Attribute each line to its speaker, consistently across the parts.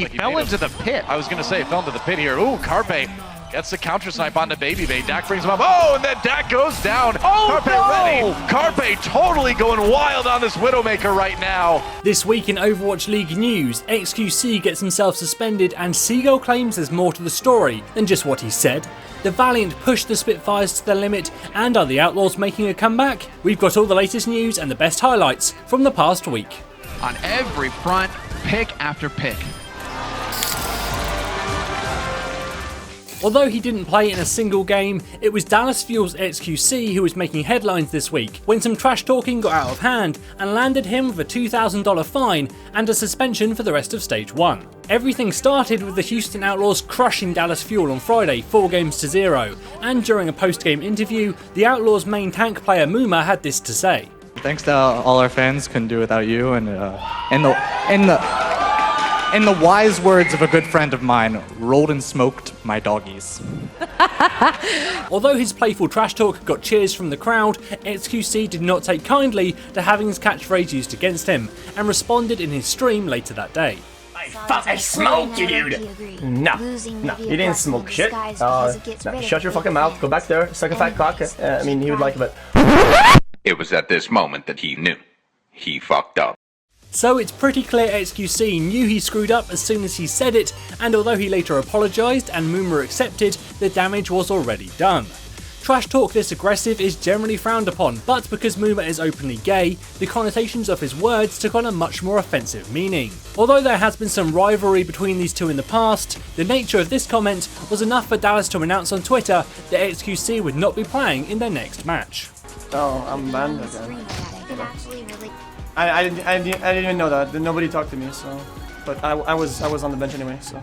Speaker 1: He fell into the pit.
Speaker 2: I was going to say, fell into the pit here. Ooh, Carpe gets the counter snipe onto Baby Bay. Dak brings him up. Oh, and then Dak goes down.
Speaker 1: Oh,
Speaker 2: Carpe
Speaker 1: no!
Speaker 2: ready. Carpe totally going wild on this Widowmaker right now.
Speaker 3: This week in Overwatch League news, xQc gets himself suspended and Seagull claims there's more to the story than just what he said. The Valiant pushed the Spitfires to their limit, and are the Outlaws making a comeback? We've got all the latest news and the best highlights from the past week.
Speaker 1: On every front, pick after pick.
Speaker 3: Although he didn't play in a single game, it was Dallas Fuel's xQc who was making headlines this week when some trash talking got out of hand and landed him with a $2,000 fine and a suspension for the rest of Stage 1. Everything started with the Houston Outlaws crushing Dallas Fuel on Friday 4-0, and during a post-game interview, the Outlaws' main tank player Muma had this to say.
Speaker 4: Thanks to all our fans, couldn't do it without you, and in the wise words of a good friend of mine, rolled and smoked my doggies.
Speaker 3: Although his playful trash talk got cheers from the crowd, xQc did not take kindly to having his catchphrase used against him, and responded in his stream later that day.
Speaker 5: I smoked you, dude! No, you didn't smoke shit. No, shut your fucking mouth, go back there, suck a fat cock. I mean, he would like it, but...
Speaker 6: It was at this moment that he knew. He fucked up.
Speaker 3: So it's pretty clear xQc knew he screwed up as soon as he said it, and although he later apologised and Muma accepted, the damage was already done. Trash talk this aggressive is generally frowned upon, but because Muma is openly gay, the connotations of his words took on a much more offensive meaning. Although there has been some rivalry between these two in the past, the nature of this comment was enough for Dallas to announce on Twitter that xQc would not be playing in their next match.
Speaker 5: Oh, I'm banned again. I didn't even know that. Nobody talked to me, so. But I was on the bench anyway, so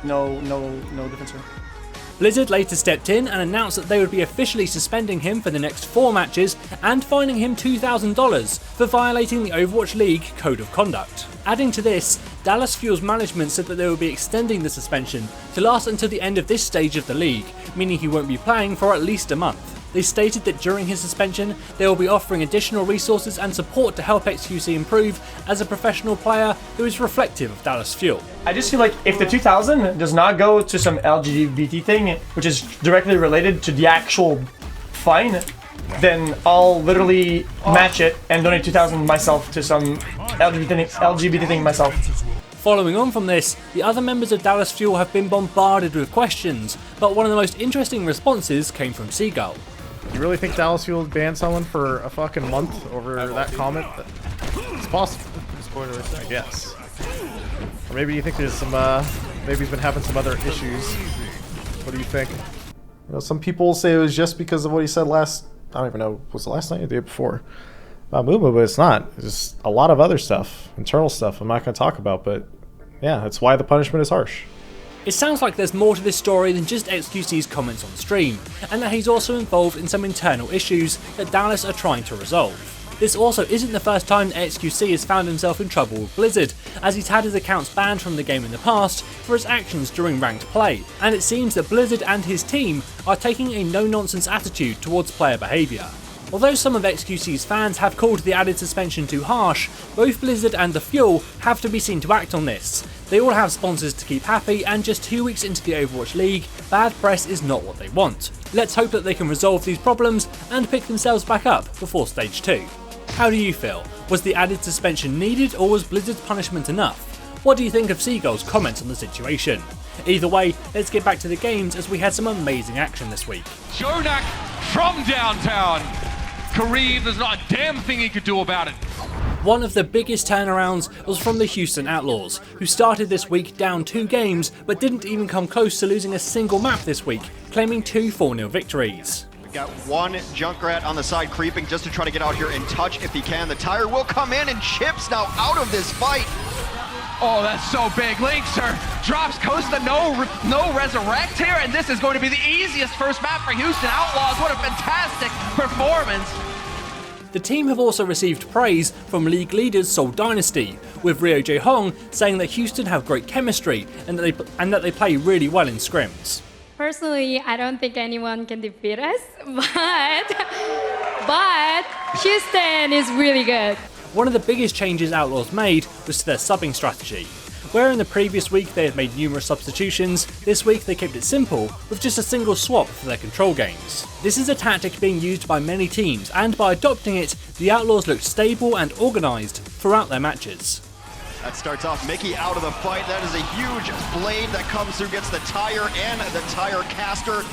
Speaker 5: no difference here.
Speaker 3: Blizzard later stepped in and announced that they would be officially suspending him for the next 4 matches and fining him $2,000 for violating the Overwatch League Code of Conduct. Adding to this, Dallas Fuel's management said that they will be extending the suspension to last until the end of this stage of the league, meaning he won't be playing for at least a month. They stated that during his suspension, they will be offering additional resources and support to help xQc improve as a professional player who is reflective of Dallas Fuel.
Speaker 5: I just feel like if the 2000 does not go to some LGBT thing, which is directly related to the actual fine, then I'll literally match it and donate 2000 myself to some LGBT thing myself.
Speaker 3: Following on from this, the other members of Dallas Fuel have been bombarded with questions, but one of the most interesting responses came from Seagull.
Speaker 7: You really think Dallas Fuel banned someone for a fucking month over that comment? It's possible. I guess. Or maybe you think there's some, maybe he's been having some other issues. What do you think? You know, some people say it was just because of what he said last, I don't even know, was it last night or the day before? About Muma, but it's not. It's just a lot of other stuff, internal stuff I'm not going to talk about, but yeah, that's why the punishment is harsh.
Speaker 3: It sounds like there's more to this story than just xQc's comments on stream, and that he's also involved in some internal issues that Dallas are trying to resolve. This also isn't the first time that xQc has found himself in trouble with Blizzard, as he's had his accounts banned from the game in the past for his actions during ranked play, and it seems that Blizzard and his team are taking a no-nonsense attitude towards player behaviour. Although some of xQc's fans have called the added suspension too harsh, both Blizzard and the Fuel have to be seen to act on this. They all have sponsors to keep happy, and just 2 weeks into the Overwatch League, bad press is not what they want. Let's hope that they can resolve these problems and pick themselves back up before Stage 2. How do you feel? Was the added suspension needed, or was Blizzard's punishment enough? What do you think of Seagull's comments on the situation? Either way, let's get back to the games as we had some amazing action this week.
Speaker 8: Jonak from downtown. Kareem, there's not a damn thing he could do about it.
Speaker 3: One of the biggest turnarounds was from the Houston Outlaws, who started this week down 2 games but didn't even come close to losing a single map this week, claiming 2 4-0 victories.
Speaker 9: We've got one Junkrat on the side creeping just to try to get out here and touch if he can. The tire will come in and Chips now out of this fight.
Speaker 8: Oh, that's so big. Linkster drops Costa, no resurrect here, and this is going to be the easiest first map for Houston Outlaws. What a fantastic performance.
Speaker 3: The team have also received praise from league leaders Seoul Dynasty, with Rio J Hong saying that Houston have great chemistry and that they play really well in scrims.
Speaker 10: Personally, I don't think anyone can defeat us, but Houston is really good.
Speaker 3: One of the biggest changes Outlaws made was to their subbing strategy. Where in the previous week they had made numerous substitutions, this week they kept it simple with just a single swap for their control games. This is a tactic being used by many teams, and by adopting it, the Outlaws looked stable and organised throughout their matches.
Speaker 9: That starts off Mickey out of the fight. That is a huge blade that comes through, gets the tire and the tire caster.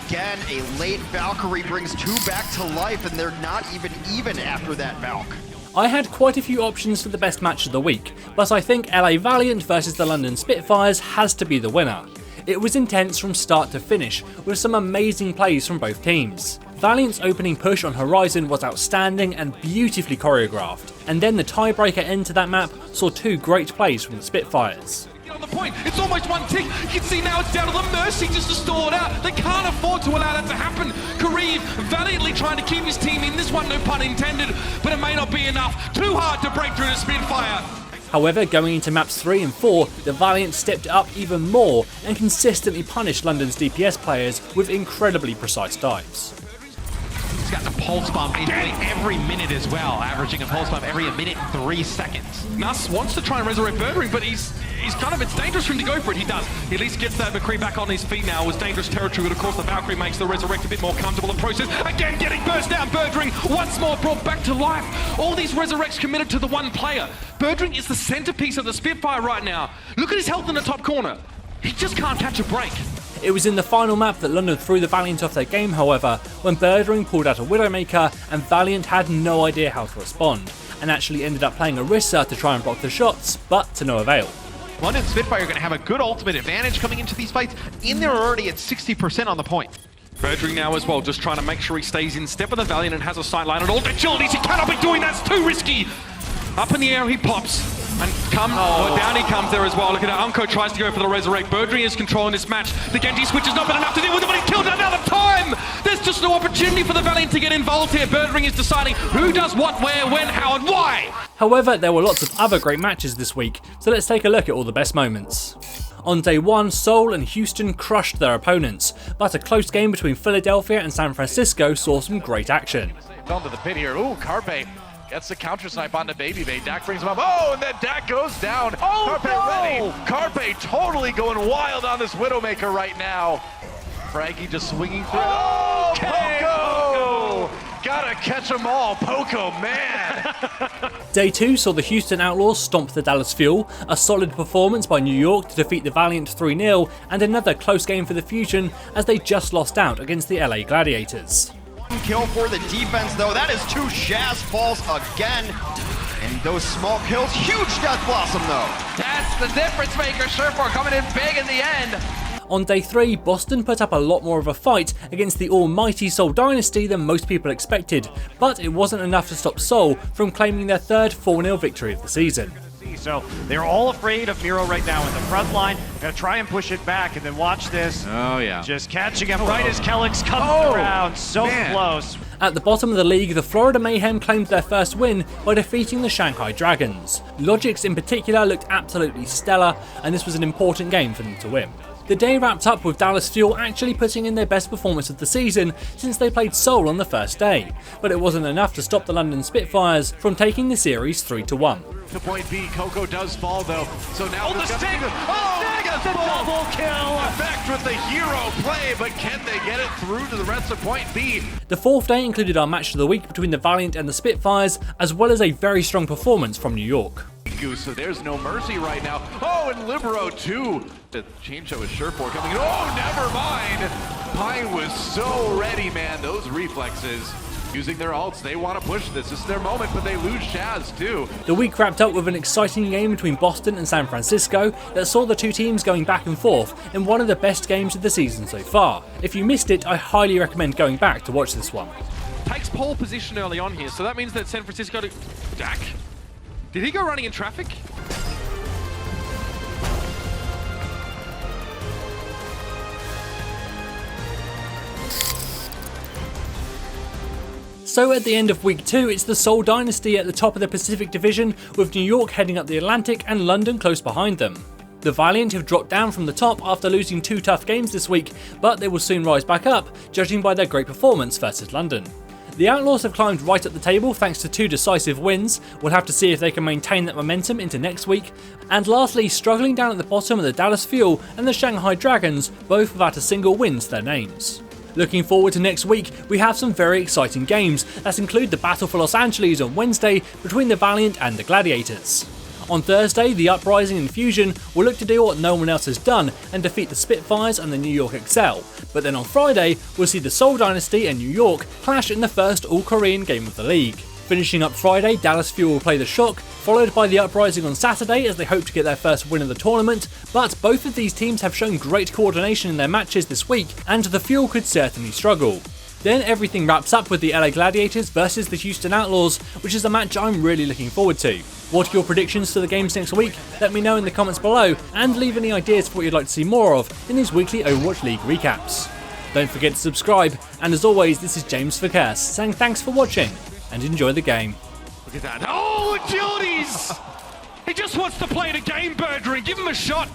Speaker 9: Again, a late Valkyrie brings two back to life, and they're not even after that Valk.
Speaker 3: I had quite a few options for the best match of the week, but I think LA Valiant versus the London Spitfires has to be the winner. It was intense from start to finish, with some amazing plays from both teams. Valiant's opening push on Horizon was outstanding and beautifully choreographed, and then the tiebreaker end to that map saw two great plays from the Spitfires.
Speaker 8: On the point, it's almost one tick. You can see now it's down to the Mercy just to stall it out. They can't afford to allow that to happen. Kareev valiantly trying to keep his team in this one, no pun intended, but it may not be enough. Too hard to break through the Spitfire.
Speaker 3: However, going into maps 3 and 4, the Valiant stepped up even more and consistently punished London's DPS players with incredibly precise dives.
Speaker 8: He's got the pulse bomb basically every minute as well, averaging a pulse bomb every minute and 3 seconds. Nuss wants to try and resurrect Birdring, but he's it's dangerous for him to go for it. He does. He at least gets that McCree back on his feet now. It was dangerous territory, but of course the Valkyrie makes the resurrect a bit more comfortable in process. Again, getting burst down. Birdring once more brought back to life. All these resurrects committed to the one player. Birdring is the centerpiece of the Spitfire right now. Look at his health in the top corner. He just can't catch a break.
Speaker 3: It was in the final map that London threw the Valiant off their game, however, when Birdring pulled out a Widowmaker and Valiant had no idea how to respond, and actually ended up playing Orisa to try and block the shots, but to no avail.
Speaker 1: London Spitfire are going to have a good ultimate advantage coming into these fights. In there already at 60% on the point.
Speaker 8: Birdring now as well, just trying to make sure he stays in step with the Valiant and has a sight line on all the agilities. He cannot be doing that, it's too risky. Up in the air he pops. And down he comes there as well. Look at that, Unco tries to go for the resurrect. Birdring is controlling this match. The Genji switch has not been enough to deal with it, but he killed it another time! There's just no opportunity for the Valiant to get involved here. Birdring is deciding who does what, where, when, how, and why!
Speaker 3: However, there were lots of other great matches this week, so let's take a look at all the best moments. On day 1, Seoul and Houston crushed their opponents, but a close game between Philadelphia and San Francisco saw some great action.
Speaker 2: Down to the pit here. Ooh, Carpe gets the counter snipe onto Baby Bay. Dak brings him up. Oh, and then Dak goes down. Oh, Carpe ready. Carpe totally going wild on this Widowmaker right now. Frankie just swinging through. Oh, Poco! Gotta catch them all. Poco, man.
Speaker 3: Day 2 saw the Houston Outlaws stomp the Dallas Fuel, a solid performance by New York to defeat the Valiant 3-0, and another close game for the Fusion as they just lost out against the LA Gladiators.
Speaker 9: Kill for the defense though, that is 2 Shaz falls again. And those small kills, huge Death Blossom though.
Speaker 1: That's the difference maker. Surfboard coming in big in the end.
Speaker 3: On day 3, Boston put up a lot more of a fight against the almighty Seoul Dynasty than most people expected, but it wasn't enough to stop Seoul from claiming their third 4-0 victory of the season.
Speaker 11: So they're all afraid of Miro right now in the front line. Gonna try and push it back, and then watch this.
Speaker 1: Oh yeah.
Speaker 11: Just catching him right as Kellex comes around. So close.
Speaker 3: At the bottom of the league, the Florida Mayhem claimed their first win by defeating the Shanghai Dragons. Logix in particular looked absolutely stellar, and this was an important game for them to win. The day wrapped up with Dallas Fuel actually putting in their best performance of the season since they played Seoul on the first day, but it wasn't enough to stop the London Spitfires from taking the series 3-1.
Speaker 2: To point B, Coco does fall though, so now
Speaker 11: the stick! The double kill!
Speaker 2: Effect with the hero play, but can they get it through to the rest of point B?
Speaker 3: The fourth day included our match of the week between the Valiant and the Spitfires, as well as a very strong performance from New York.
Speaker 2: So there's no mercy right now. Oh, and Libero too. The change with Surfboard coming in. Oh, never mind. Pine was so ready, man. Those reflexes. Using their ults, they want to push this. This is their moment, but they lose Shaz too.
Speaker 3: The week wrapped up with an exciting game between Boston and San Francisco that saw the two teams going back and forth in one of the best games of the season so far. If you missed it, I highly recommend going back to watch this one.
Speaker 8: Takes pole position early on here, so that means that San Francisco... Dak? Did he go running in traffic?
Speaker 3: So at the end of week 2, it's the Seoul Dynasty at the top of the Pacific Division, with New York heading up the Atlantic and London close behind them. The Valiant have dropped down from the top after losing 2 tough games this week, but they will soon rise back up, judging by their great performance versus London. The Outlaws have climbed right up the table thanks to 2 decisive wins. We'll have to see if they can maintain that momentum into next week. And lastly, struggling down at the bottom are the Dallas Fuel and the Shanghai Dragons, both without a single win to their names. Looking forward to next week, we have some very exciting games that include the Battle for Los Angeles on Wednesday between the Valiant and the Gladiators. On Thursday, the Uprising and Fusion will look to do what no one else has done and defeat the Spitfires and the New York XL, but then on Friday, we'll see the Seoul Dynasty and New York clash in the first all-Korean game of the league. Finishing up Friday, Dallas Fuel will play the Shock, followed by the Uprising on Saturday as they hope to get their first win of the tournament, but both of these teams have shown great coordination in their matches this week, and the Fuel could certainly struggle. Then everything wraps up with the LA Gladiators versus the Houston Outlaws, which is a match I'm really looking forward to. What are your predictions for the games next week? Let me know in the comments below, and leave any ideas for what you'd like to see more of in these weekly Overwatch League recaps. Don't forget to subscribe, and as always, this is James Verkers saying thanks for watching, and enjoy the game.
Speaker 8: Look at that. Oh, agilities! He just wants to play the game, Birdring. Give him a shot.